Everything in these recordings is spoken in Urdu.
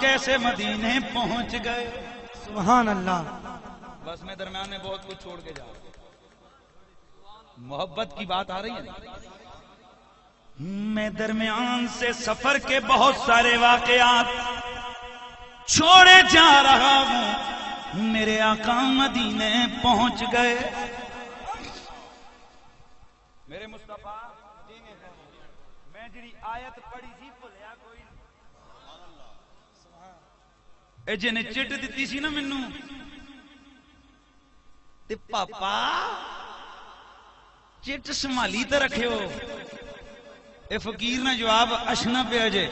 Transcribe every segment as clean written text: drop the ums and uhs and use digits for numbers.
مکے سے مدینے پہنچ گئے. سبحان اللہ. بس میں درمیان میں بہت کچھ چھوڑ کے جا رہا ہوں. محبت کی بات آ رہی ہے. میں درمیان سے سفر کے بہت سارے واقعات چھوڑے جا رہا ہوں. میرے آقا مدینے پہنچ گئے. میرے مصطفیٰ میں جی آیت پڑھی سی بھولیا کوئی اے جن چٹ دیتی سی نا مینوں تے پاپا چٹ سنبھالی تے رکھیو. اے فقیر نہ جواب اشنا پیا جے.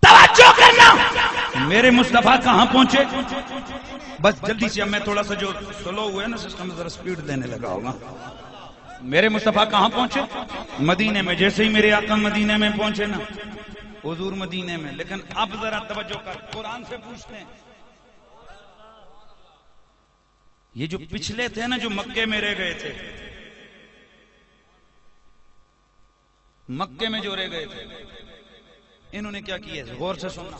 توجہ کرنا. میرے مصطفیٰ کہاں پہنچے؟ بس جلدی سے. اب میں تھوڑا سا جو سلو ہوا ہے نا سسٹم ذرا سپیڈ دینے لگا ہوگا. میرے مصطفیٰ کہاں پہنچے؟ مدینے میں. جیسے ہی میرے آقا مدینے میں پہنچے نا حضور مدینے میں. لیکن اب ذرا توجہ کر. قرآن سے پوچھتے ہیں یہ جو پچھلے تھے نا جو مکے میں رہ گئے تھے, مکے میں جو رہ گئے تھے, انہوں نے کیا کیا؟ غور سے سننا.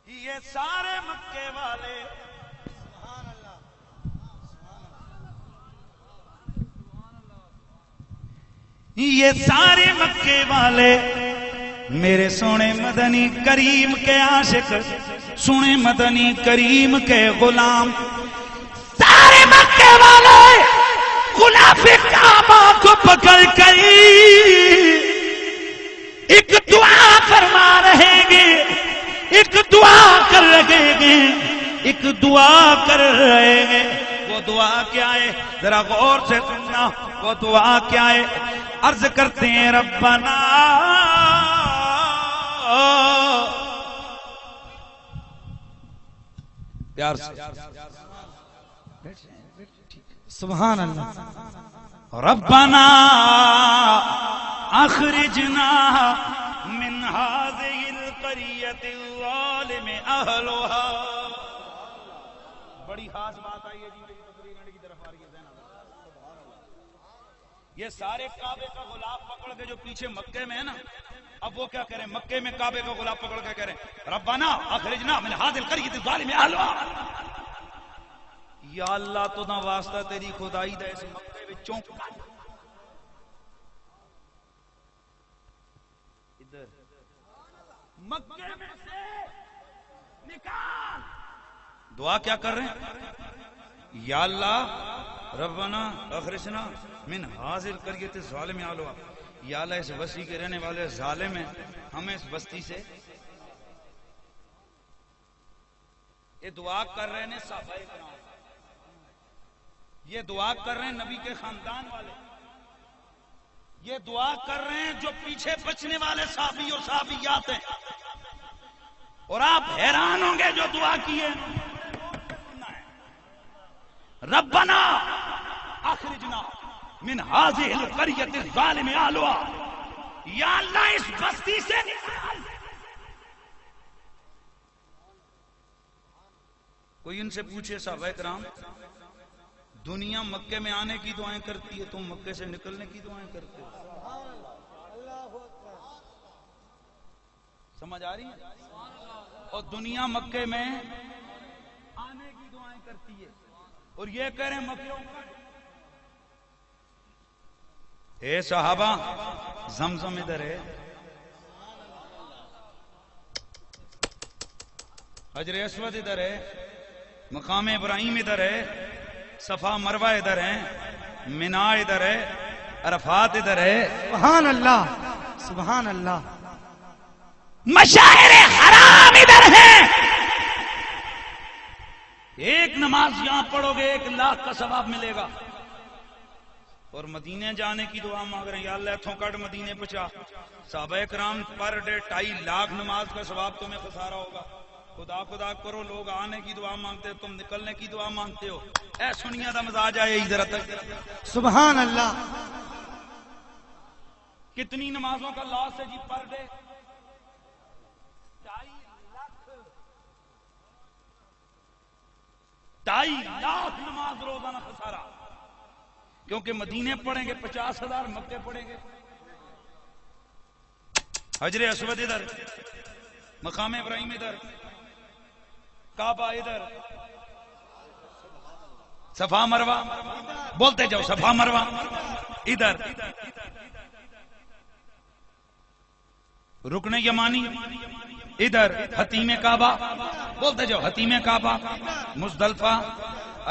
یہ سارے مکے والے یہ سارے مکے والے میرے سونے مدنی کریم کے عاشق, سونے مدنی کریم کے غلام, سارے مکے والے غلاف کعبہ کو پکڑ کر ایک دعا فرما رہے گے, ایک دعا کر رہے گے, ایک دعا کر رہے گے. وہ دعا کیا ہے؟ ذرا غور سے سننا. وہ دعا کیا ہے؟ عرض کرتے ہیں ربنا پیار سے سبحان اللہ. ربنا اخرجنا من هذه القرية الظالم اهلها. بڑی خاص بات آئی ہے جی میری تقریر کی طرف آ رہی ہے. یہ سارے کعبے کا غلاف پکڑ کے جو پیچھے مکے میں ہے نا, اب وہ کیا کریں؟ مکے میں کعبے کا غلاف پکڑ کے کریں ربنا اخرجنا من هذه القرية الظالم اهلها. یا اللہ تو نہ واسطہ تیری خدائی دا اس مکے وچوں ادھر مکے میں سے نکال. دعا کیا کر رہے ہیں؟ یا اللہ ربنا اخرجنا من هذه القرية الظالم اهلها. یا اللہ اس بستی کے رہنے والے ظالم ہیں, ہمیں اس بستی سے. یہ دعا کر رہے ہیں صحابہ کرام, یہ دعا کر رہے ہیں نبی کے خاندان والے, یہ دعا کر رہے ہیں جو پیچھے بچنے والے صحابی اور صحابیات ہیں. اور آپ حیران ہوں گے جو دعا کی ہے ربنا اخرجنا من هذه القرية الظالم اهلها. یا اللہ اس بستی سے نکال. کوئی ان سے پوچھے صحابہ کرام دنیا مکے میں آنے کی دعائیں کرتی ہے, تم مکے سے نکلنے کی دعائیں کرتے ہو. سمجھ آ رہی ہے؟ اور دنیا مکے میں آنے کی دعائیں کرتی ہے اور یہ کہہ رہے ہیں مکے. اے صحابہ زمزم ادھر ہے, حجر اسود ادھر ہے, مقام ابراہیم ادھر ہے, صفا مروہ ادھر ہے, مینا ادھر ہے, عرفات ادھر ہے. سبحان اللہ. سبحان اللہ. مشاعر حرام ادھر ہے. ایک نماز یہاں پڑھو گے 1 لاکھ کا ثواب ملے گا. اور مدینے جانے کی دعا مانگ رہے ہیں یا اللہ اتھوں کٹ مدینے پہنچا. صحابہ کرام پر ڈے 2.5 لاکھ نماز کا ثواب تمہیں خسارہ ہوگا. خدا خدا کرو, لوگ آنے کی دعا مانگتے ہو, تم نکلنے کی دعا مانگتے ہو. اے سنیا دا مزاج آئے ادھر تک. سبحان اللہ. کتنی نمازوں کا لاس ہے جی پر ڈے؟ 2.5 لاکھ نماز روزانہ خسارہ. کیونکہ مدینے پڑھیں گے 50,000, مکے پڑھیں گے حجر اسود ادھر، مقام ابراہیم ادھر، کعبہ ادھر، صفا مروہ، بولتے جاؤ صفا مروہ ادھر، رکن یمانی ادھر، حتیم کعبہ، بولتے جاؤ حتیم کعبہ، مزدلفہ،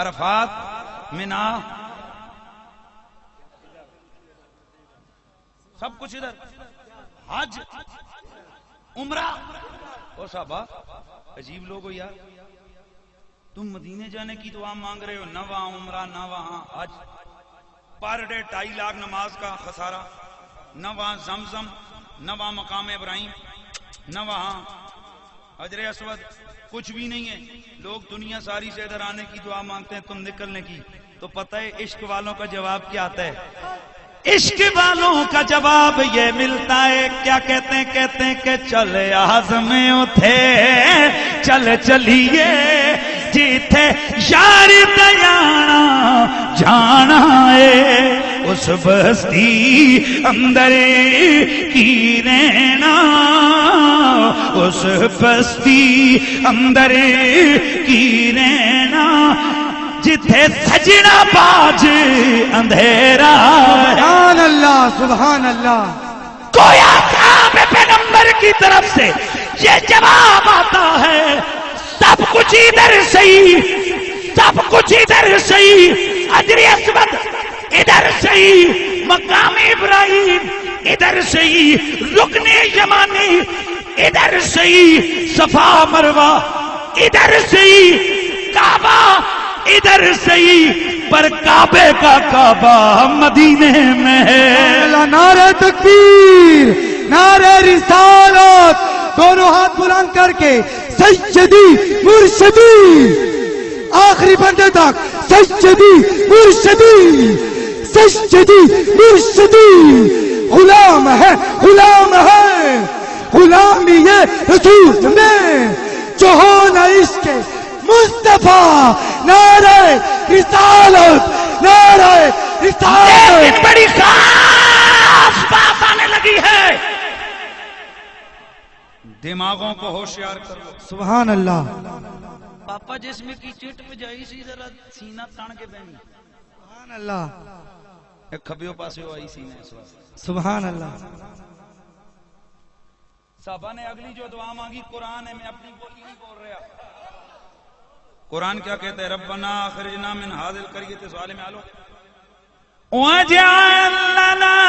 عرفات، منا، سب کچھ ادھر، حج، عمرہ۔ او صحابہ عجیب لوگ ہو یار، تم مدینے جانے کی دعا مانگ رہے ہو، نہ وہاں عمرہ نہ وہاں حج، پر ڈے 2.5 لاکھ نماز کا خسارہ، نہ وہاں زمزم، نہ وہاں مقام ابراہیم، نہ وہاں حجر اسود، کچھ بھی نہیں ہے۔ لوگ دنیا ساری سے ادھر آنے کی دعا مانگتے ہیں، تم نکلنے کی۔ تو پتہ ہے عشق والوں کا جواب کیا آتا ہے؟ عشق والوں کا جواب یہ ملتا ہے، کیا کہتے ہیں؟ کہتے ہیں کہ چل آزم اٹھے چل چلیے جیتے یار دیانا جانا ہے، اس بستی اندر کی رہنا، اس بستی اندر کی رہنا، جتھے سجنا باج اندھیرا۔ سبحان اللہ سبحان اللہ۔ کوئی آقاب پیغمبر کی طرف سے یہ جواب آتا ہے، سب کچھ ادھر صحیح، سب کچھ ادھر صحیح، حجر اسود ادھر صحیح، مقام ابراہیم ادھر صحیح، رکن یمانی ادھر صحیح، صفا مروہ ادھر صحیح، کعبہ ادھر صحیح، پر کعبے کا کعبہ مدینے میں ہے۔ نعرہ تکبیر، نعرہ رسالت، دونوں ہاتھ بلند کر کے سیدی مرشدی، آخری بندے تک سیدی مرشدی، سیدی مرشدی، غلام ہے غلام ہے، غلامی یہ رسول میں جو ہونا عشق مصطفیٰ، نعرہ رسالت، نعرہ رسالت۔ لیکن بڑی خاص بات آنے لگی ہے، دماغوں کو ہوشیار کرو۔ سبحان اللہ۔ پاپا جس میں کی چٹ پہ جائی سی، ذرا سینہ تان کے بہنی، سبحان اللہ ایک کھبیوں پاسے ہو آئی سینہ اس وقت۔ سبحان اللہ۔ صحابہ نے اگلی جو دعا مانگی قرآن ہے، میں اپنی بولی نہیں بول رہا۔ قرآن کیا کہتا ہے؟ ربنا اخرجنا من هذه القرية الظالم اهلها واجعل لنا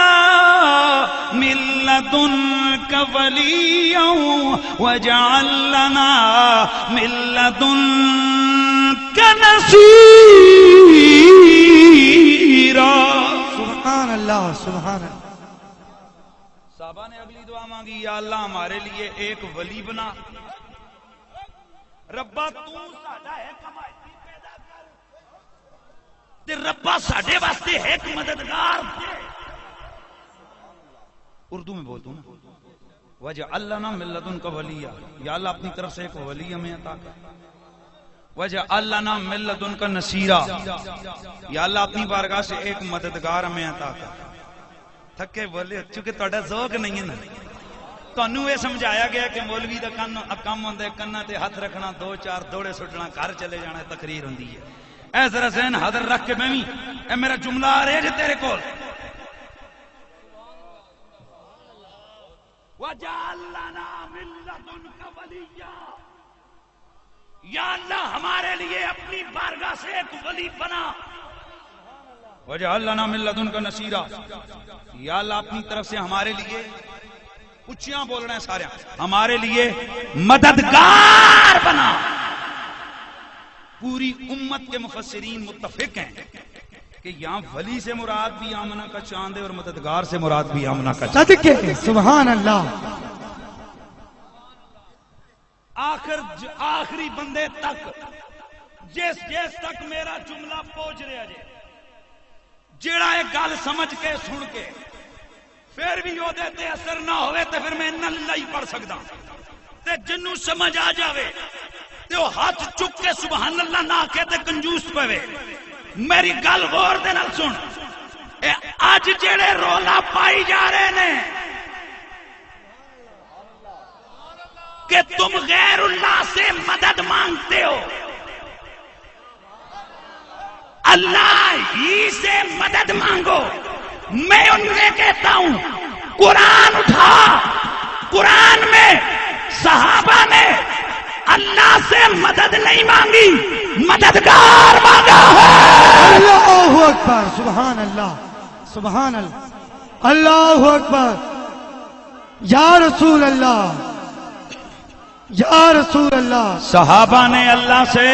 من لدنك وليا واجعل لنا من لدنك نصيرا۔ سبحان اللہ سبحان اللہ۔ صحابہ نے اگلی دعا مانگی، یا اللہ ہمارے لیے ایک ولی بنا، ربا تو ساڈا ہے کمائتی پیدا کر، تے ربا ساڈے واسطے ایک مددگار دے۔ اردو میں بولتا ہوں نا، وجعل لنا من لدنک ولیا، یا اللہ اپنی طرف سے ایک ولی ہمیں عطا کر، وجعل لنا من لدنک نصیرا، یا اللہ اپنی بارگاہ سے ایک مددگار ہمیں عطا کر۔ تھکے بولے چونکہ تہاڈا ذوق نہیں ہے نا، تانوں یہ سمجھایا گیا کہ مولوی دا کم ہوندا ہے کنا تے ہاتھ رکھنا، 2-4 دوڑے سٹنا، گھر چلے جانا، تقریر ہوندی ہے۔ اے ذرا ذہن حاضر رکھ کے میں بھی اے میرا جملہ آ رہا ہے جے تیرے کول، وَجَعَلْ لَنَا مِن لَّدُنْكَ وَلِيًّا، یا اللہ ہمارے لیے اپنی بارگاہ سے ایک ولی بنا، وَجَعَلْ لَنَا مِن لَّدُنْكَ نَصِيرًا، یا اللہ اپنی طرف سے ہمارے لیے، اچھیاں بول رہے ہیں سارے، ہمارے لیے مددگار بنا۔ پوری امت کے مفسرین متفق ہیں کہ یہاں ولی سے مراد بھی آمنہ کا چاند ہے اور مددگار سے مراد بھی آمنہ کا چاند۔ صدقے سبحان اللہ۔ آخری بندے تک، جس تک میرا جملہ پہنچ رہا جے، جیڑا ایک گل سمجھ کے سن کے پھر بھی وہ دیتے اثر نہ ہوئے تو پھر میں انہا للہ ہی پڑھ سکتا، تے جنوں سمجھ آ جاوے تے وہ ہاتھ چک کے سبحان اللہ نہ کہتے کنجوس پوے۔ میری گل غور دے نال سن، اے اج جڑے رولا پائی جا رہے نے، کہ تم غیر اللہ سے مدد مانگتے ہو، اللہ ہی سے مدد مانگو۔ میں ان سے کہتا ہوں قرآن اٹھا، قرآن میں صحابہ نے اللہ سے مدد نہیں مانگی، مددگار مانگا ہے۔ اللہ اکبر، سبحان اللہ، سبحان اللہ، اللہ اکبر، یا رسول اللہ، یا رسول اللہ۔ صحابہ نے اللہ سے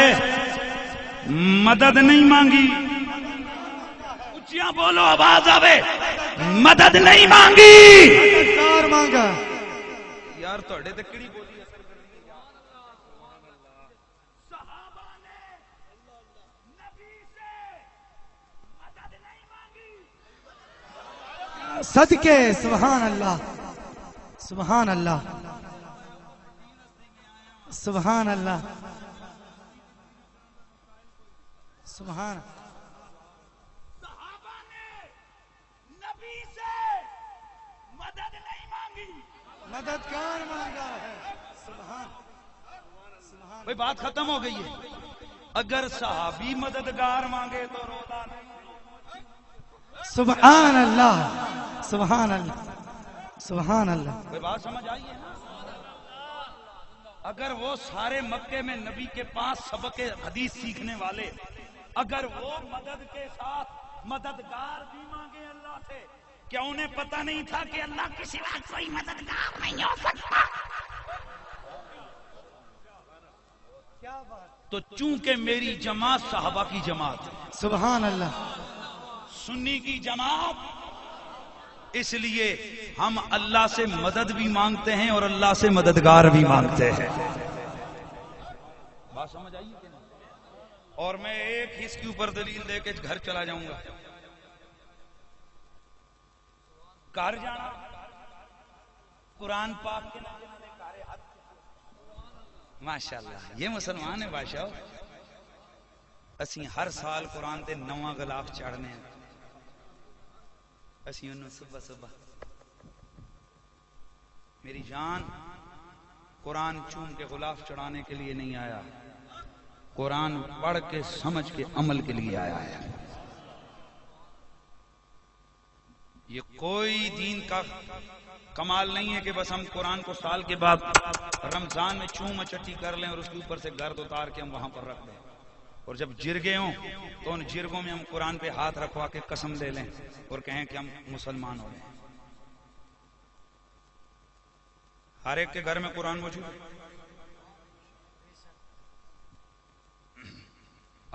مدد نہیں مانگی، اچھیاں بولو آواز آوے، مدد نہیں مانگی، مددگار مانگا۔ یار تھوڑے تے کیڑی بولی اثر کرنی ہے؟ صحابہ نے نبی سے مدد نہیں مانگی۔ صدقے، سبحان اللہ، سبحان اللہ، سبحان اللہ، سبحان۔ صحابہ نے نبی سے مدد نہیں مانگی، مددگار مانگا ہے، سبحان، سبحان۔ بھئی بات ختم ہو گئی ہے۔ اگر صحابی مددگار مانگے تو رولا نہیں۔ سبحان اللہ، سبحان اللہ، سبحان اللہ۔ بھئی بات سمجھ آئی ہے نا؟ اگر وہ سارے مکے میں نبی کے پاس سبق حدیث سیکھنے والے، اگر وہ مدد کے ساتھ مددگار بھی مانگے اللہ سے، کیا انہیں پتہ نہیں تھا کہ اللہ کے سوا کوئی مددگار نہیں ہو سکتا؟ تو چونکہ میری جماعت صحابہ کی جماعت ہے، سبحان اللہ، سنی کی جماعت، اس لیے ہم اللہ سے مدد بھی مانگتے ہیں اور اللہ سے مددگار بھی مانگتے ہیں۔ بات سمجھ آئی کہ نہیں؟ اور میں ایک ہی اس کے اوپر دلیل دے کے گھر چلا جاؤں گا۔ گھر جانا قرآن پاک کے ماشاءاللہ، یہ مسلمان ہے بادشاہ۔ اسی ہر سال قرآن دے نواں غلاف چڑھنے ہیں، اسی انہوں صبح صبح میری جان قرآن چوم کے غلاف چڑھانے کے لیے نہیں آیا، قرآن پڑھ کے سمجھ کے عمل کے لیے آیا ہے۔ یہ کوئی دین کا کمال نہیں ہے کہ بس ہم قرآن کو سال کے بعد رمضان میں چوم چٹی کر لیں اور اس کے اوپر سے گرد اتار کے ہم وہاں پر رکھ دیں، اور جب جرگے ہوں تو ان جرگوں میں ہم قرآن پہ ہاتھ رکھوا کے قسم لے لیں اور کہیں کہ ہم مسلمان ہو گئے۔ ہر ایک کے گھر میں قرآن موجود ہے۔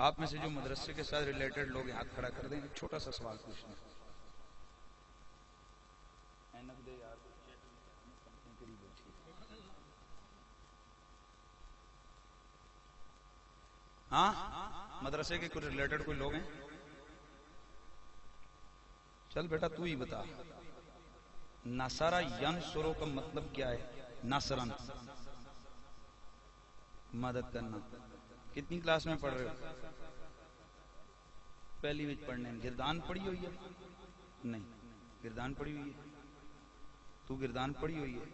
آپ میں سے جو مدرسے کے ساتھ ریلیٹڈ لوگ ہیں ہاتھ کھڑا کر دیں، ایک چھوٹا سا سوال پوچھنا ہے۔ ہاں مدرسے کے کوئی ریلیٹڈ کوئی لوگ ہیں؟ چل بیٹا تو ہی بتا، نصرہ ینصرو کا مطلب کیا ہے؟ نصرن مدد کرنا۔ کتنی کلاس میں پڑھ رہے ہو؟ پہلی وچ پڑھنے ہیں۔ گردان پڑھی ہوئی ہے؟ نہیں، گردان پڑھی ہوئی ہے؟ تو گردان پڑھی ہوئی ہے؟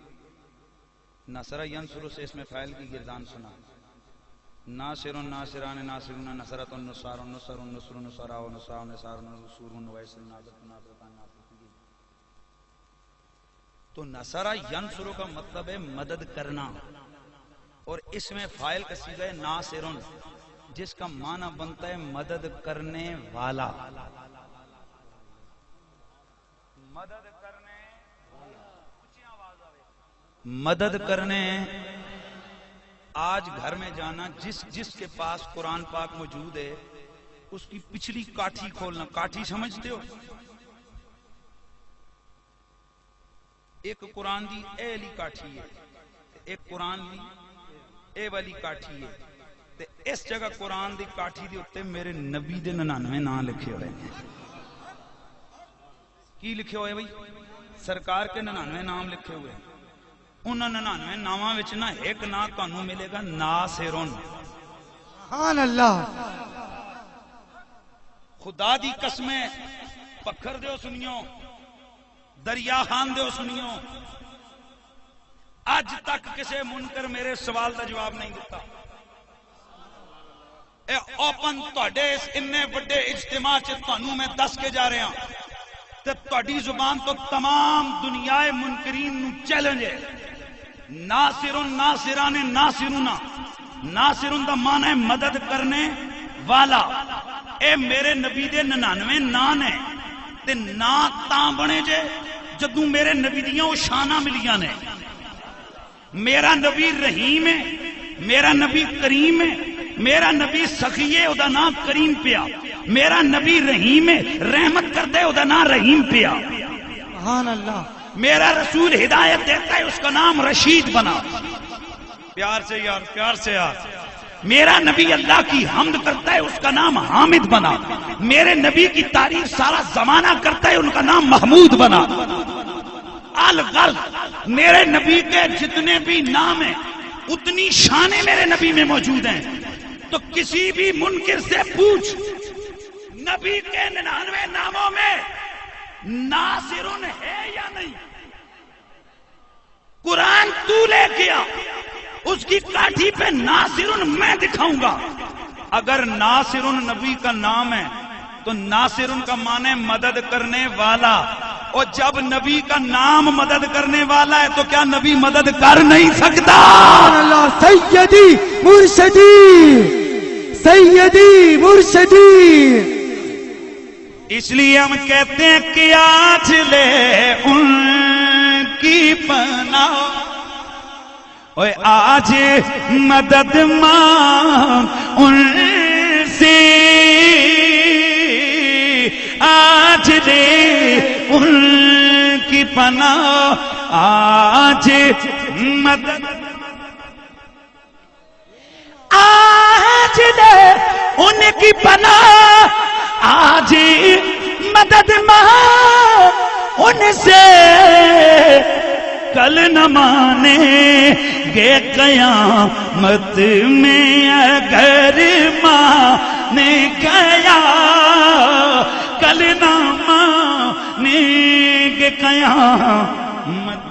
نصرہ ینصرو سے اس میں فاعل کی گردان سنا، ناصرون ناصران ناصرون نصرت النصار النصر النصر نصرا ونصار نصار نصور ویسر ناصرت ناصرتان ناصرتین۔ تو نصرہ ینصرو کا مطلب ہے مدد کرنا، اور اس میں فاعل کا صیغہ ہے ناصرون، جس کا معنی بنتا ہے مدد کرنے والا۔ مدد کرنے، مدد کرنے۔ آج گھر میں جانا، جس کے پاس قرآن پاک موجود ہے اس کی پچھلی کاٹھی کھولنا۔ کاٹھی سمجھتے ہو؟ ایک قرآن دی اے والی کاٹھی ہے، ایک قرآن دی اے والی کاٹھی ہے، تے اس جگہ قرآن دی کاٹھی دے اوتے میرے نبی دے 99 نام لکھے ہوئے ہیں۔ کی لکھے ہوئے بھائی؟ سرکار کے 99 نام لکھے ہوئے ہیں۔ انہاں 99 ناماں وچ نہ ایک نام تانوں ملے گا ناصرون۔ سبحان اللہ۔ خدا دی قسمیں پکھر دیو سنیو، دریا خان دیو سنیو، اج تک کسے منکر میرے سوال کا جواب نہیں دیتا. اے اوپن تواڈے اس اننے بڑے اجتماع چ تانوں میں دس کے جا رہا تے تواڈی زبان تو تمام دنیا منکرین نو چیلنج ہے. ناصرن ناصران ناصرون، ناصرن دا معنی ہے مدد کرنے والا. اے میرے نبی دے 99 نام نے تے نا تاں بنے جے جدوں میرے نبی دیاں او شاناں ملیاں نے. میرا نبی رحیم ہے، میرا نبی کریم ہے، میرا نبی سخی ہے، او دا نام کریم پیا. میرا نبی رحیم ہے، رحمت کردے او دا نام رحیم پیا. سبحان اللہ. میرا رسول ہدایت دیتا ہے، اس کا نام رشید بنا. پیار سے یار، پیار سے یار. میرا نبی اللہ کی حمد کرتا ہے، اس کا نام حامد بنا. میرے نبی کی تعریف سارا زمانہ کرتا ہے، ان کا نام محمود بنا. الغرض میرے نبی کے جتنے بھی نام ہیں اتنی شانیں میرے نبی میں موجود ہیں. تو کسی بھی منکر سے پوچھ نبی کے 99 ناموں میں ناصرن ہے یا نہیں؟ قرآن تو لے گیا، اس کی کاٹھی پہ ناصرن میں دکھاؤں گا. اگر ناصرن نبی کا نام ہے تو ناصرن کا معنی مدد کرنے والا. اور جب نبی کا نام مدد کرنے والا ہے تو کیا نبی مدد کر نہیں سکتا؟ سبحان اللہ. سیدی مرشدی، سیدی مرشدی. اس لیے ہم کہتے ہیں کہ آج لے ان کی پناہ، اوے آج مدد مانگ ان سے، آج لے ان کی پناہ، آج مدد، آج لے ان کی پناہ، آج مدد مانگ ان سے. کل نہ مانیں گے قیامت میں اگر مانے گیا، کل نہ مانیں گے قیامت.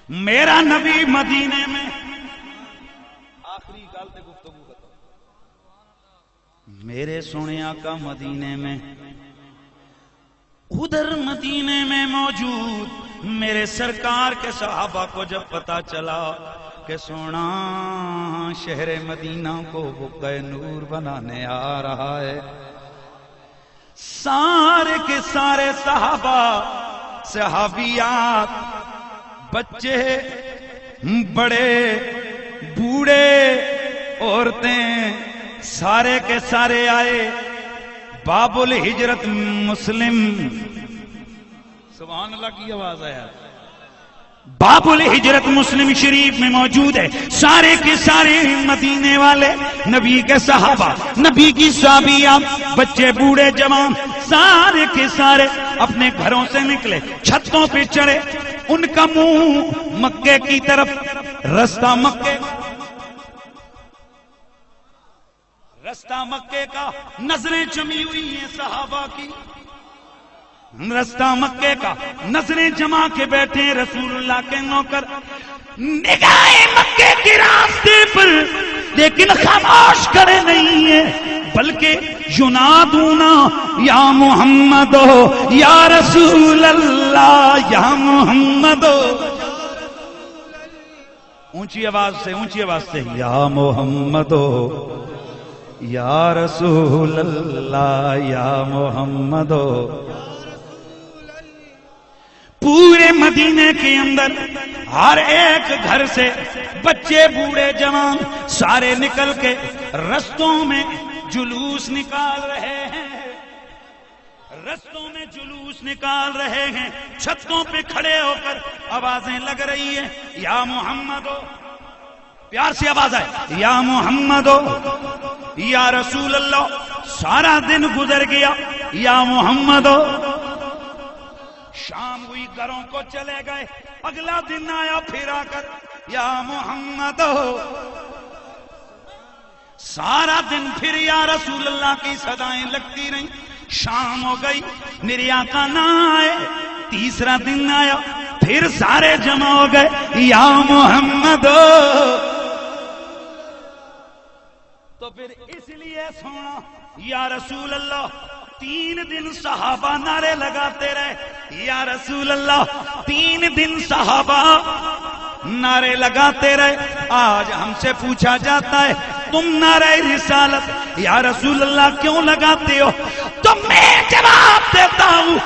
میرا نبی مدینے میں، آخری گل تے گفتگو ختم. میرے سونے آقا مدینے میں، ادھر مدینے میں موجود میرے سرکار کے صحابہ کو جب پتا چلا کہ سونا شہر مدینہ کو بقعہ نور بنانے آ رہا ہے، سارے کے سارے صحابہ، صحابیات، بچے، بڑے، بوڑھے، عورتیں، سارے کے سارے آئے. باب الہجرت مسلم، سبحان اللہ کی آواز ہے یار. باب الہجرت مسلم شریف میں موجود ہے. سارے کے سارے مدینے والے، نبی کے صحابہ، نبی کی صحابیہ، بچے، بوڑھے، جوان، سارے کے سارے اپنے گھروں سے نکلے، چھتوں پہ چڑھے. ان کا منہ مکے کی طرف، رستہ مکے، رستہ مکے کا. نظریں جمی ہوئی ہیں صحابہ کی، رستہ مکے کا، نظریں جما کے بیٹھے رسول اللہ کے نوکر، نگاہیں مکے کے راستے پر، لیکن خاموش کرے نہیں ہے، بلکہ ینادونا یا محمد یا رسول اللہ، یا محمد. اونچی آواز سے، اونچی آواز سے، یا محمد یا رسول اللہ، یا محمد. پورے مدینے کے اندر ہر ایک گھر سے بچے، بوڑھے، جوان سارے نکل کے رستوں میں جلوس نکال رہے ہیں، رستوں میں جلوس نکال رہے ہیں. چھتوں پہ کھڑے ہو کر آوازیں لگ رہی ہیں، یا محمد، پیار سے آواز ہے، یا محمد یا رسول اللہ. سارا دن گزر گیا، یا محمد. شام ہوئی، گھروں کو چلے گئے. اگلا دن آیا پھر آ کر، یا محمد. سارا دن پھر یا رسول اللہ کی صدائیں لگتی رہیں. شام ہو گئی، میرے آقا نہ آئے. تیسرا دن آیا پھر سارے جمع ہو گئے یا محمد، تو پھر اس لیے سونا یا رسول اللہ 3 دن صحابہ نعرے لگاتے رہے، یا رسول اللہ 3 دن صحابہ نعرے لگاتے رہے۔ آج ہم سے پوچھا جاتا ہے تم نعرہ رسالت یا رسول اللہ کیوں لگاتے ہو؟ تو میں جواب دیتا ہوں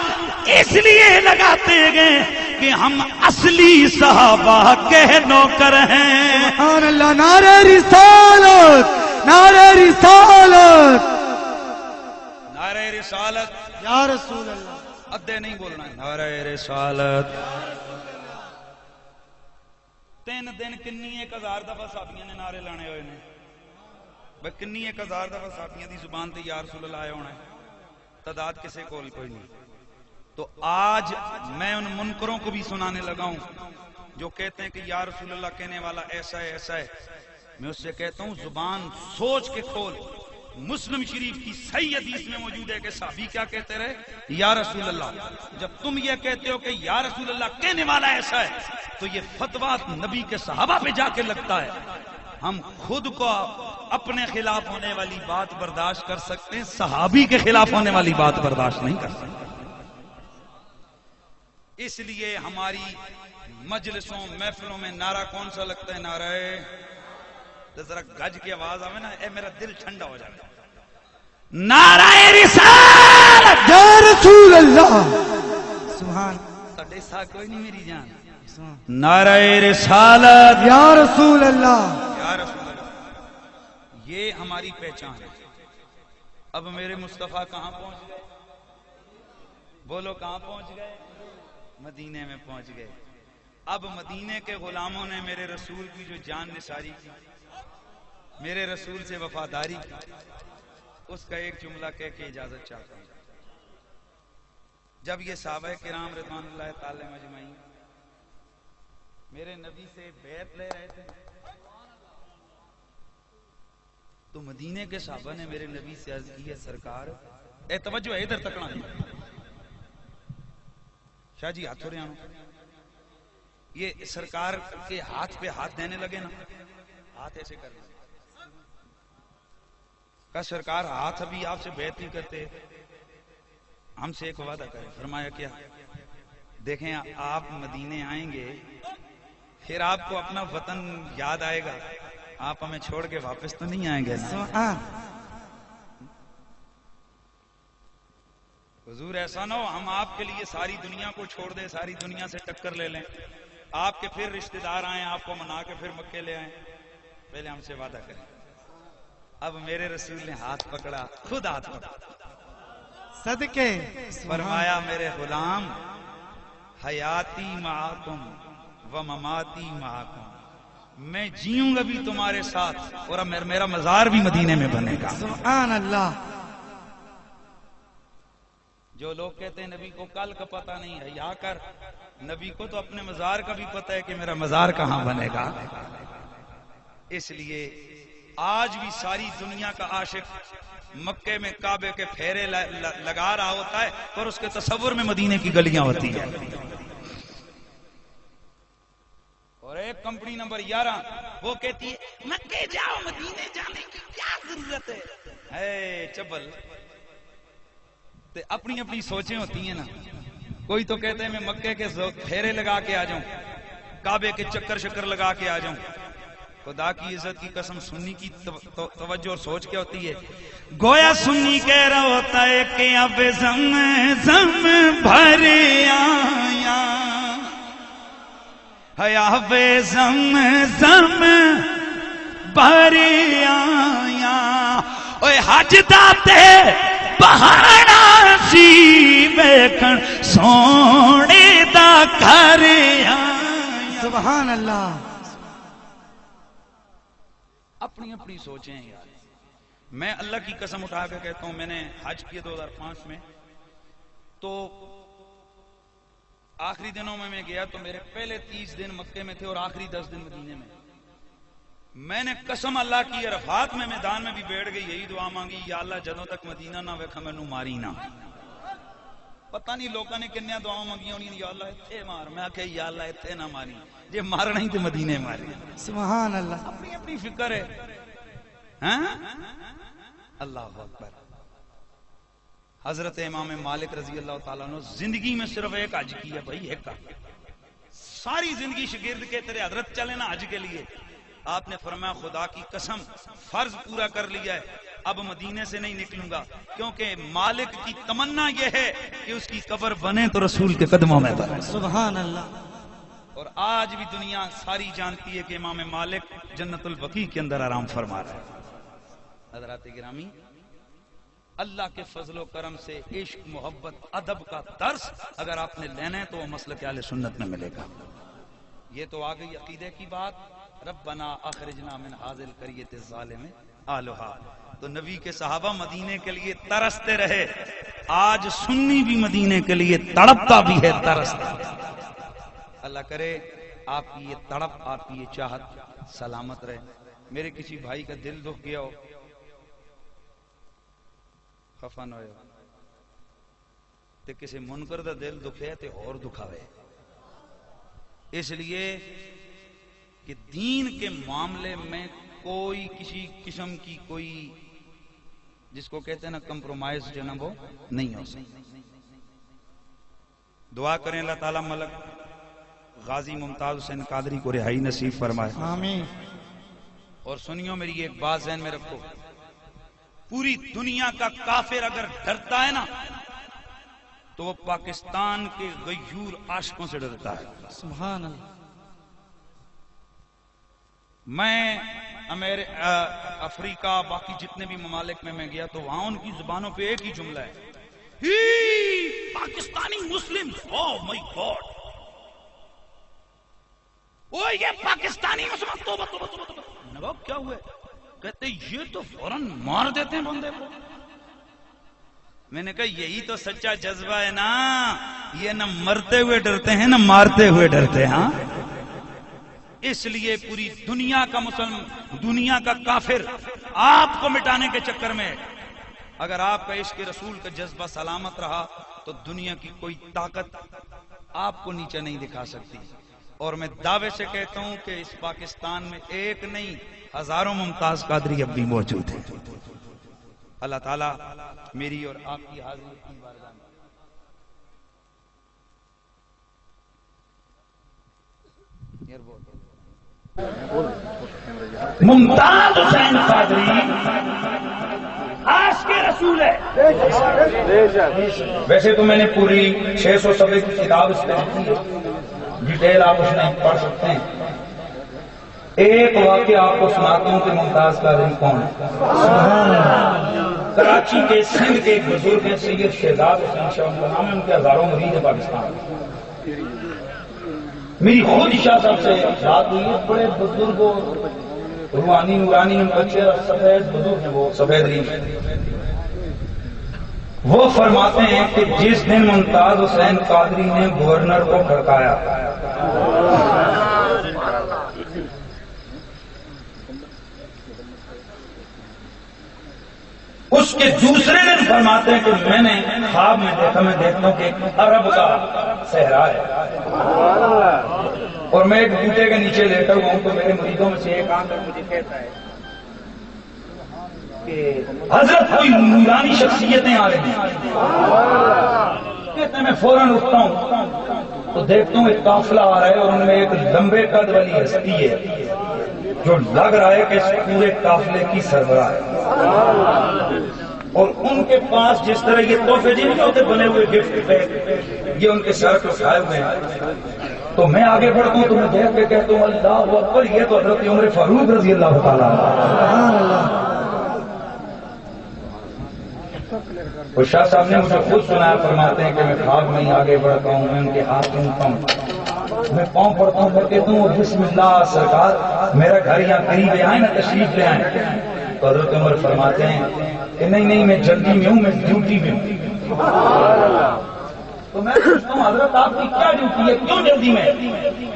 اس لیے لگاتے گئے کہ ہم اصلی صحابہ کے نوکر ہیں۔ سبحان اللہ، نعرہ رسالت، نعرہ رسالت، نعرہ رسالت یا رسول اللہ، ادھے نہیں بولنا ہے، نعرہ رسالت۔ 3 دن کنی 1000 دفعہ صحابیاں نے نعرے لانے ہوئے نے، بھئی کنی 1000 دفعہ صحابیاں دی زبان تے یا رسول اللہ آیا ہونا ہے، تعداد کسے کول کوئی نہیں۔ تو آج میں ان منکروں کو بھی سنانے لگا ہوں جو کہتے ہیں کہ یا رسول اللہ کہنے والا ایسا ہے ایسا ہے، میں اس سے کہتا ہوں زبان سوچ کے کھول۔ مسلم شریف کی صحیح حدیث میں موجود ہے کہ صحابی کیا کہتے رہے؟ یا رسول اللہ۔ جب تم یہ کہتے ہو کہ یا رسول اللہ کہنے والا ایسا ہے تو یہ فتویٰ نبی کے صحابہ پہ جا کے لگتا ہے۔ ہم خود کو اپنے خلاف ہونے والی بات برداشت کر سکتے ہیں، صحابی کے خلاف ہونے والی بات برداشت نہیں کر سکتے۔ اس لیے ہماری مجلسوں محفلوں میں نعرہ کون سا لگتا ہے؟ نعرہ تو ذرا گج کی آواز آوے نا، اے میرا دل ٹھنڈا ہو جائے۔ نعرہ رسالت یا رسول اللہ، سبحان ساڈے سا کوئی نہیں میری جان، سبحان، نعرہ رسالت یا رسول اللہ، یا رسول اللہ، یہ ہماری پہچان ہے۔ اب میرے مصطفیٰ کہاں پہنچ گئے؟ بولو کہاں پہنچ گئے؟ مدینے میں پہنچ گئے۔ اب مدینے کے غلاموں نے میرے رسول کی جو جان نثاری کی، میرے رسول سے وفاداری کی، اس کا ایک جملہ کہہ کے اجازت چاہتا ہوں۔ جب یہ صحابہ کرام رضوان اللہ تعالی مجمعین میرے نبی سے بیعت لے رہے تھے تو مدینے کے صحابہ نے میرے نبی سے عرض کی ہے سرکار، اے توجہ ہے ادھر تکنا نہیں، شاہ جی ہاتھ ہو رہے ہیں، یہ سرکار کے ہاتھ پہ ہاتھ دینے لگے نا، ہاتھ ایسے کرنا، کہا سرکار ہاتھ ابھی آپ سے بیعت نہیں کرتے، ہم سے ایک وعدہ کریں۔ فرمایا کیا؟ دیکھیں آپ مدینے آئیں گے پھر آپ کو اپنا وطن یاد آئے گا، آپ ہمیں چھوڑ کے واپس تو نہیں آئیں گے نا؟ سبحان، حضور ایسا نہ ہو ہم آپ کے لیے ساری دنیا کو چھوڑ دیں، ساری دنیا سے ٹکر لے لیں، آپ کے پھر رشتہ دار آئیں، آپ کو منا کے پھر مکے لے آئیں، پہلے ہم سے وعدہ کریں۔ اب میرے رسول نے ہاتھ پکڑا، خود ہاتھ پکڑا، صدقے، فرمایا میرے غلام حیاتی معاکم و مماتی معاکم، میں جیوں گا بھی تمہارے ساتھ اور میرا مزار بھی مدینے میں بنے گا۔ سبحان اللہ۔ جو لوگ کہتے ہیں نبی کو کل کا پتہ نہیں ہے، یا کر نبی کو تو اپنے مزار کا بھی پتہ ہے کہ میرا مزار کہاں بنے گا۔ اس لیے آج بھی ساری دنیا کا عاشق مکے میں کعبے کے پھیرے لگا رہا ہوتا ہے اور اس کے تصور میں مدینے کی گلیاں ہوتی ہیں۔ اور ایک کمپنی نمبر 11 وہ کہتی ہے مکے جاؤ، مدینے جانے کی کیا ضرورت ہے؟ اے چبل، اپنی اپنی سوچیں ہوتی ہیں نا، کوئی تو کہتے ہیں میں مکے کے پھیرے لگا کے آ جاؤں، کعبے کے چکر شکر لگا کے آ جاؤں۔ خدا کی عزت کی قسم سنی کی توجہ اور سوچ کیا ہوتی ہے؟ گویا سنی کہہ رہا ہوتا ہے کہ اب زمزم بھر آیا، اب زمزم بھر آیا، اوے حج داتے بہانا سی ویکھن سونے دا گھر آیا۔ سبحان اللہ۔ اپنی اپنی سوچیں یار، میں اللہ کی قسم اٹھا کے کہتا ہوں، میں نے حج کیا 2005 میں، تو آخری دنوں میں گیا تو میرے پہلے 30 دن مکے میں تھے اور آخری 10 دن مدینے میں۔ میں نے قسم اللہ کی عرفات میں میدان میں بھی بیٹھ گئی، یہی دعا مانگی، یا اللہ جدوں تک مدینہ نہ ویکھا مینوں ماری نہ۔ پتہ نہیں لوگوں نے کنیا دعا منگی ہونی یا اللہ اتنے مار، میں کہ یا اللہ اتنے نہ ماری، جی مارنا ہی تو مدینے ماری. سبحان اللہ. اپنی اپنی فکر ہے. ہاں اللہ اکبر. حضرت امام مالک رضی اللہ تعالیٰ عنہ زندگی میں صرف ایک حج کیا بھائی، ایک کا ساری زندگی شاگرد کے تیرے حضرت چلے نا حج کے لیے. آپ نے فرمایا خدا کی قسم فرض پورا کر لیا ہے، اب مدینے سے نہیں نکلوں گا، کیونکہ مالک کی تمنا یہ ہے کہ اس کی قبر بنے تو رسول کے قدموں میں بنے. سبحان اللہ. اور آج بھی دنیا ساری جانتی ہے کہ امام مالک جنت البقیع کے اندر آرام فرما رہا ہے. حضرات گرامی، اللہ کے فضل و کرم سے عشق، محبت، ادب کا درس اگر آپ نے لینا ہے تو وہ مسلک اہل سنت میں ملے گا. یہ تو آ گئی عقیدے کی بات. ربنا اخرجنا من هذه القرية الظالم اهلها. تو نبی کے صحابہ مدینے کے لیے ترستے رہے، آج سنی بھی مدینے کے لیے تڑپتا بھی ہے، ترستا. اللہ کرے آپ کی یہ تڑپ، آپ کی یہ چاہت سلامت رہے. میرے کسی بھائی کا دل دکھ گیا ہو، خفا نہ ہوئے، تے کسی منکر دا دل دکھے تے اور دکھاوے. اس لیے کہ دین کے معاملے میں کوئی کسی قسم کی کوئی جس کو کہتے ہیں نا کمپرومائز جو نا وہ نہیں ہو سکتی. دعا کریں اللہ تعالیٰ ملک غازی ممتاز حسین قادری کو رہائی نصیب فرمائے. آمین. اور سنیو میری ایک بات ذہن میں رکھو، پوری دنیا کا کافر اگر ڈرتا ہے نا تو وہ پاکستان کے غیور عاشقوں سے ڈرتا ہے. سبحان اللہ. میں افریقہ باقی جتنے بھی ممالک میں گیا تو وہاں ان کی زبانوں پہ ایک ہی جملہ ہے، ہی پاکستانی مسلم، او مائی گاڈ، او یہ پاکستانی مسلمان، توبہ توبہ توبہ توبہ. میں نے کہا کیا ہوا؟ کہتے یہ تو فوراً مار دیتے ہیں بندے کو. میں نے کہا یہی تو سچا جذبہ ہے نا، یہ نہ مرتے ہوئے ڈرتے ہیں نہ مارتے ہوئے ڈرتے ہیں. ہاں اس لیے پوری دنیا کا دنیا کا کافر آپ کو مٹانے کے چکر میں، اگر آپ کا عشق رسول کا جذبہ سلامت رہا تو دنیا کی کوئی طاقت آپ کو نیچے نہیں دکھا سکتی. اور میں دعوے سے کہتا ہوں کہ اس پاکستان میں ایک نہیں ہزاروں ممتاز قادری اب بھی موجود ہیں. اللہ تعالیٰ میری اور آپ کی حاضری کی بارگاہ میں ممتاز حسین قادری عاشق رسول ہے. ویسے تو میں نے پوری 600 صفحے کی کتاب اس پہ لکھی ہے، ڈیٹیل آپ اس میں پڑھ سکتے ہیں. ایک واقعہ آپ کو سناتا ہوں کہ ممتاز قادری کون ہے. کراچی کے سندھ کے ایک بزرگ ہیں سید شہزاد حسین شاہ، ان کا نام ہے، ان کے ہزاروں مرید ہے پاکستان. میری خود شاہ صاحب سے بات ہوئی ہے، بڑے بزرگ روحانی نورانی بچے سفید بزرگ ہیں، وہ سفید ریش. وہ فرماتے ہیں کہ جس دن ممتاز حسین قادری نے گورنر کو کھڑکایا، اس کے دوسرے دن فرماتے ہیں کہ میں نے خواب میں دیکھا، میں دیکھتا ہوں کہ ایک عرب کا صحرا ہے اور میں ایک بوٹے کے نیچے لیٹا ہوا ہوں، تو میرے مریدوں میں سے ایک آن کر مجھے کہتا ہے کہ حضرت کوئی نورانی شخصیتیں آ رہی ہیں. کہتے ہیں میں فوراً اٹھتا ہوں تو دیکھتا ہوں ایک قافلہ آ رہا ہے اور ان میں ایک لمبے قد والی ہستی ہے جو لگ رہا ہے کہ اس پورے قافلے کی سربراہ ہے. اور ان کے پاس جس طرح یہ تحفے جی نہیں ہوتے بنے ہوئے گفٹ پہ، یہ ان کے سر پہ اٹھائے ہوئے ہیں. تو میں آگے بڑھتا ہوں تو میں دیکھ کے کہتا ہوں اللہ اکبر، یہ تو حضرت عمر فاروق رضی اللہ تعالیٰ. اور شاہ صاحب نے مجھے خود سنایا، فرماتے ہیں کہ میں خواب میں ہی آگے بڑھتا ہوں، میں ان کے ہاتھ چومتا ہوں، میں پاؤں پڑتا ہوں، پھر کہتا ہوں بسم اللہ سرکار میرا گھر یہاں قریب ہے، آئیں نا تشریف لے آئیں. تو حضرت عمر فرماتے ہیں کہ نہیں میں جلدی میں ہوں، میں ڈیوٹی میں ہوں. تو میں پوچھتا ہوں حضرت آپ کی کیا ڈیوٹی ہے، کیوں جلدی میں؟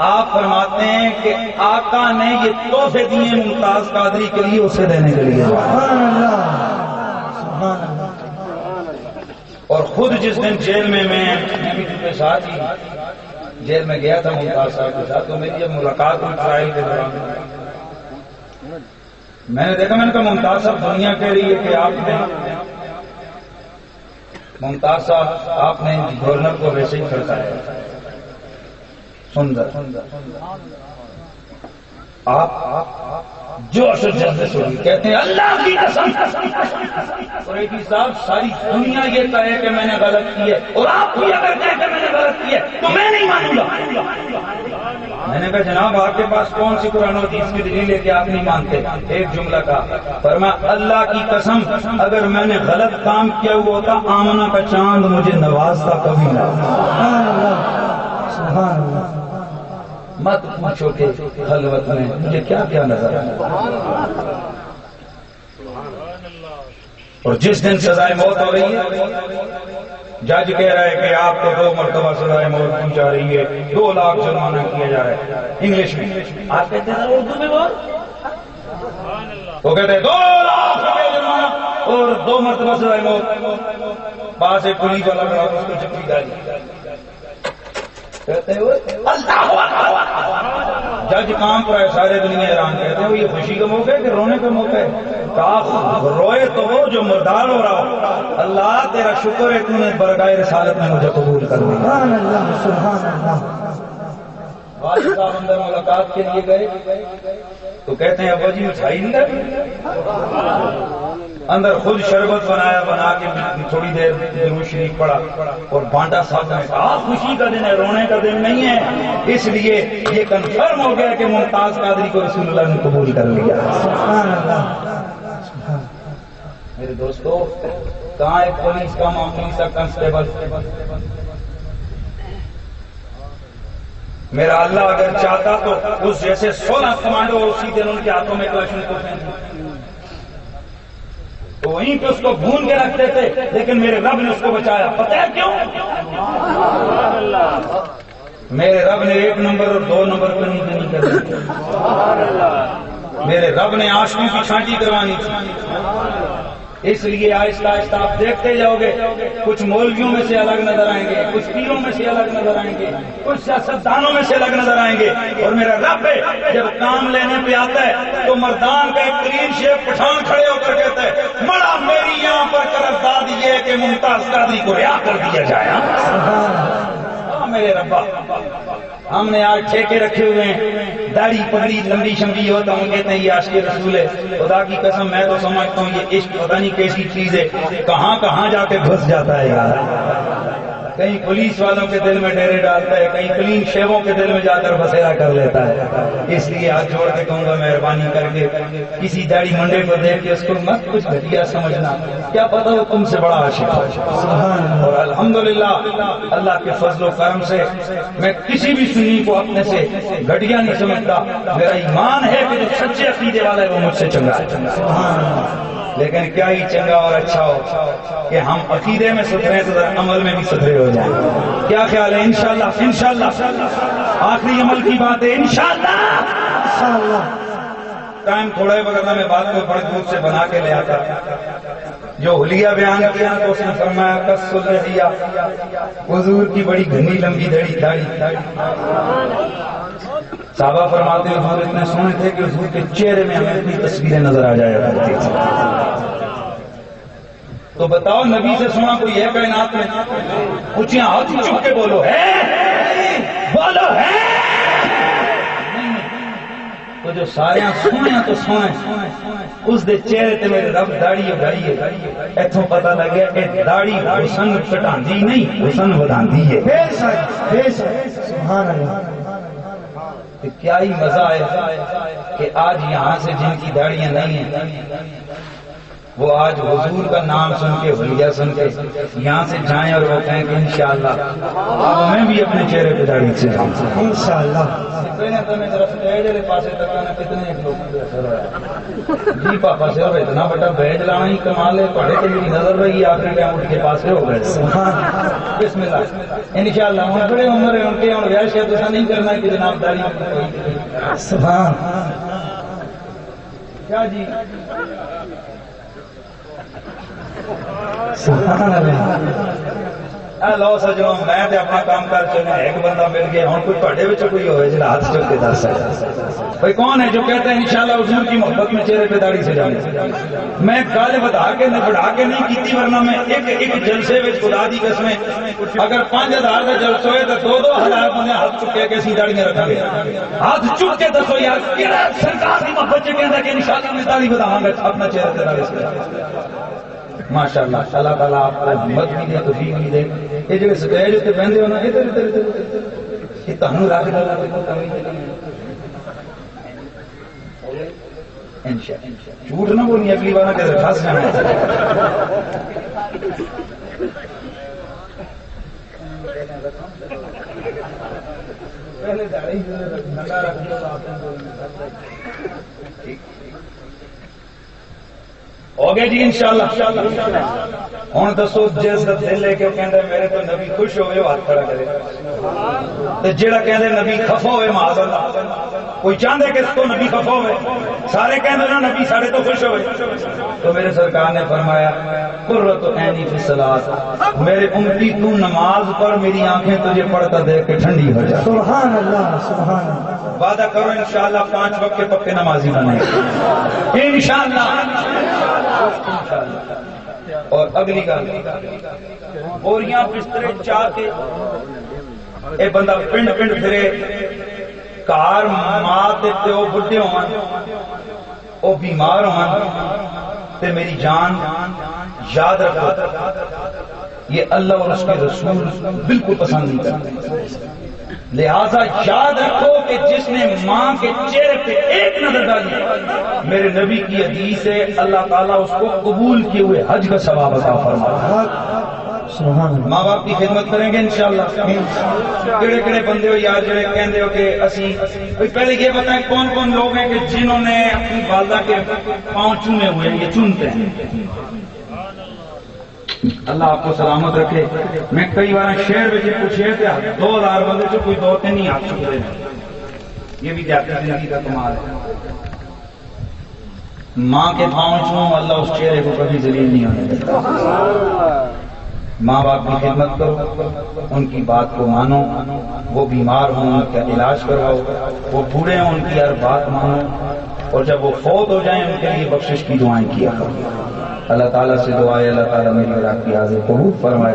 آپ فرماتے ہیں کہ آقا نے یہ تحفے دیے ممتاز قادری کے لیے، اسے دینے کے لیے. اور خود جس دن جیل میں بھی کے ساتھ ہی جیل میں گیا تھا ممتاز صاحب کے ساتھ، تو میری جب ملاقات ہوئی ٹرائل کے دوران میں نے دیکھا، میں نے کہا ممتاز صاحب دنیا کہہ رہی ہے کہ آپ نے ممتاز صاحب آپ نے گورنر کو ویسے ہی کھڑکایا سندر آپ جوش و جذبے سے کہتے ہیں اللہ کی قسم قریشی صاحب ساری دنیا یہ کہے کہ میں نے غلط کی ہے اور آپ بھی اگر کہے کہ میں نے غلط کی ہے تو میں نہیں مانوں گا۔ میں نے کہا جناب آپ کے پاس کون سی قرآن و حدیث کی دلیل ہے کہ آپ نہیں مانتے؟ ایک جملہ کا فرمایا اللہ کی قسم اگر میں نے غلط کام کیا ہوا ہوتا آمنہ کا چاند مجھے نوازتا کبھی نہ۔ سبحان اللہ۔ مت پوچھو کہ خلوت میں مجھے کیا کیا نظر آیا۔ اور جس دن سزائے موت ہو رہی ہے جج کہہ رہا ہے کہ آپ کو 2 مرتبہ سزائے موت پہنچا رہی ہے، 2 لاکھ جرمانہ کیا جا رہا ہے انگلش میں، آپ کہتے ہیں اردو میں بول، وہ کہتے ہیں 2 لاکھ روپے جرمانہ اور 2 مرتبہ سزائے موت۔ پاس ایک پولیس والا بنا اس کو چپی ڈالی، کہتے ہیں جج کام پر ہے، سارے دنیا حیران، کہتے ہیں یہ خوشی کا موقع ہے کہ رونے کا موقع ہے؟ روئے تو وہ جو مردار ہو رہا ہو، اللہ تیرا شکر ہے تو نے برگائے رسالت میں مجھے قبول کر لیا۔ سبحان اللہ سبحان اللہ۔ والد صاحب اندر ملاقات کے لیے گئے تو کہتے ہیں ابا جی مٹھائی نہیں لگی؟ اندر خود شربت بنا کے تھوڑی دیر درود شریف پڑھا اور بانٹا صاحب نے کہا خوشی کا دن ہے، رونے کا دن نہیں ہے، اس لیے یہ کنفرم ہو گیا کہ ممتاز قادری کو رسول اللہ نے قبول کر لیا۔ سبحان اللہ۔ میرے دوستو کہاں ایک پولیس کا معمولی سا کنسٹیبل، میرا اللہ اگر چاہتا تو اس جیسے 16 کمانڈو اسی دن ان کے ہاتھوں میں کلاشن کو تو وہیں پہ اس کو بھون کے رکھتے تھے، لیکن میرے رب نے اس کو بچایا۔ پتہ ہے کیوں؟ میرے رب نے 1 نمبر اور 2 نمبر پہ نہیں کر دی، میرے رب نے عاشقوں کی چھانٹی کروانی تھی۔ اس لیے آہستہ آہستہ آپ دیکھتے جاؤ گے کچھ مولویوں میں سے الگ نظر آئیں گے، کچھ پیروں میں سے الگ نظر آئیں گے، کچھ سیاستدانوں میں سے الگ نظر آئیں گے، اور میرا رب جب کام لینے پہ آتا ہے تو مردان کا ایک کلین شیپ پٹھان کھڑے ہو کر کہتا ہے مڑا میری یہاں پر قرارداد یہ ہے کہ ممتاز قادری کو رہا کر دیا جائے۔ میرے ربا ہم نے آج ٹھیکے رکھے ہوئے ہیں، داڑھی پگڑی لمبی شمبی ہوتا ہوں، کہتے ہیں یہ عاشق رسول ہے۔ خدا کی قسم میں تو سمجھتا ہوں یہ عشق پتہ نہیں کیسی چیز ہے، کہاں کہاں جا کے گھس جاتا ہے یار۔ کہیں پولیس والوں کے دل میں ڈیرے ڈالتا ہے، کہیں کلین شیبوں کے دل میں جا کر بسیرا کر لیتا ہے۔ اس لیے ہاتھ جوڑ کے کہوں گا مہربانی کر کے کسی داڑھی منڈے کو دیکھ کے اس کو مت کچھ گھٹیا سمجھنا، کیا پتا وہ تم سے بڑا عاشق ہے۔ اور الحمدللہ اللہ کے فضل و کرم سے میں کسی بھی سنی کو اپنے سے گھٹیا نہیں سمجھتا، میرا ایمان ہے کہ جو سچے عقیدے والا ہے وہ مجھ سے چنگا ہے۔ لیکن کیا ہی چنگا اور اچھا ہو کہ ہم عقیدے میں ستھرے ہیں تو ذرا عمل میں بھی ستھرے ہو جائیں۔ کیا خیال ہے؟ انشاءاللہ آخری عمل کی بات ہے انشاءاللہ۔ ٹائم تھوڑا ہے وغیرہ میں بات کو بڑے دور سے بنا کے لے آتا، جو حلیہ بیان کیا تو اس نے فرمایا قص الحیہ، حضور کی بڑی گھنی لمبی داڑھی۔ صحابہ فرماتے ہیں حضور اتنے سونے تھے کہ حضور کے چہرے میں ہمیں اپنی تصویریں نظر آ جایا کرتی تھی۔ تو بتاؤ نبی سے سنا کوئی ہے کائنات میں؟ اونچیاں ہاتھ چک کے بولو ہے، بولو ہے۔ تو جو سارے سونے تو سونے اس دے چہرے تے میرے رب داڑھی اگائی ہے، ایتھوں پتہ لگ گیا کہ داڑھی حسن کٹاندی نہیں حسن وداندی ہے۔ بے شک سبحان اللہ۔ کیا ہی مزہ ہے کہ آج یہاں سے جن کی داڑیاں نہیں ہیں وہ آج حضور کا نام سن کے حلیہ سن کے یہاں سے جائیں اور وہ کہیں کہ انشاءاللہ میں بھی اپنے چہرے پہ داڑھی سے جاؤں انشاءاللہ۔ جی پاپا صرف اتنا بڑا بیج لانا ہی کمال ہے، پڑھے تو میری نظر رہی آخری ٹائم اٹھ کے پاس ہو گئے۔ بسم اللہ انشاءاللہ ہوں بڑے عمر ہے ان کے اور ویش ہے تو ایسا نہیں کرنا کہ جناب داڑھی سبحان کیا جی سبحان اللہ اے لو سجنوں میں تے اپنا کام کر چلے ایک بندہ مل گیا ہن کوئی تہاڈے وچ کوئی ہوئے جڑا ہاتھ چک کے دس ہے بھئی کون ہے جو کہتا ہے انشاءاللہ حضور کی محبت میں چہرے پہ داڑھی سے جانے میں گل بتا کے نہ بڑھا کے نہیں کیتی ورنہ میں ایک جلسے وچ خدا دی قسمیں اگر 5000 دا جلسہ ہوئے تے 2-2000 بندے ہاتھ چکے کے اسی داڑیاں رکھاں گے ہاتھ چک کے دسو یار کیڑا سرکار دی محبت چ کہندا کہ انشاءاللہ میں داڑھی بداواں گا اپنا چہرے پہ داڑھی سے ماشاءاللہ اللہ تعالیٰ آپ کو ہمت بھی دے توفیق بھی دے یہ جو سٹیج تے بہندے ہو نا ادھر ادھر ادھر یہ تانوں رکھ دے انشاءاللہ جھوٹ نہ بولنی اگلی بار کہ پھنس جانا پہلے داڑھی ننگا رکھ دو آپ ہو گئے جی انشاءاللہ ہوں دسو جس کا دل لے کے کہندا میرے تو نبی خوش ہوئے وہ ہاتھ کھڑا کرے تے جیڑا کہندا نبی خفا ہوئے معاذ اللہ کوئی چاہندے کہ اس کو نبی خفا ہوئے سارے کہندے نا نبی سارے تو خوش ہوئے تو میرے سرکار نے فرمایا قرۃ عینی فی الصلاۃ میرے امتی تو نماز پر میری آنکھیں تجھے پڑھتا دیکھ کے ٹھنڈی ہو جائے سبحان اللہ سبحان اللہ وعدہ کرو انشاءاللہ 5 وقت کے پکے نمازی بنیں انشاءاللہ اور اگلی گل بوریاں بسترے چاہ کے اے بندہ پنڈ پنڈ پھرے کار ماں تے پیو بڈھے ہون او بیمار ہون تے میری جان یاد رکھو یہ اللہ اور اس کے رسول بالکل پسند نہیں کرتے لہذا یاد رکھو کہ جس نے ماں کے چہرے پہ ایک نظر ڈالی میرے نبی کی حدیث ہے اللہ تعالیٰ اس کو قبول کیے ہوئے حج کا ثواب عطا فرمائے ماں باپ کی خدمت کریں گے انشاءاللہ کڑے کڑے بندے ہو یار جڑے کہندے ہو کہ اسی پہلے یہ بتائیں کون کون لوگ ہیں کہ جنہوں نے اپنی والدہ کے پاؤں چومے ہوئے ہیں یہ چومتے ہیں اللہ آپ کو سلامت رکھے میں کئی بار شہر میں پوچھے تھے 2000 بندے سے کوئی 2-3 نہیں ہاتھ چکے یہ بھی جاتی زندگی کا کمال ہے ماں کے پاؤں چھوں اللہ اس چہرے کو کبھی ذلیل نہیں ہونے دیتا ماں باپ کی خدمت کرو ان کی بات کو مانو وہ بیمار ہوں ان کا علاج کرواؤ وہ بوڑھے ہوں ان کی ہر بات مانو اور جب وہ فوت ہو جائیں ان کے لیے بخشش کی دعائیں کیا کرو اللہ تعالیٰ سے دعائے اللہ تعالیٰ میری اور آپ کی حاضر قبول فرمائے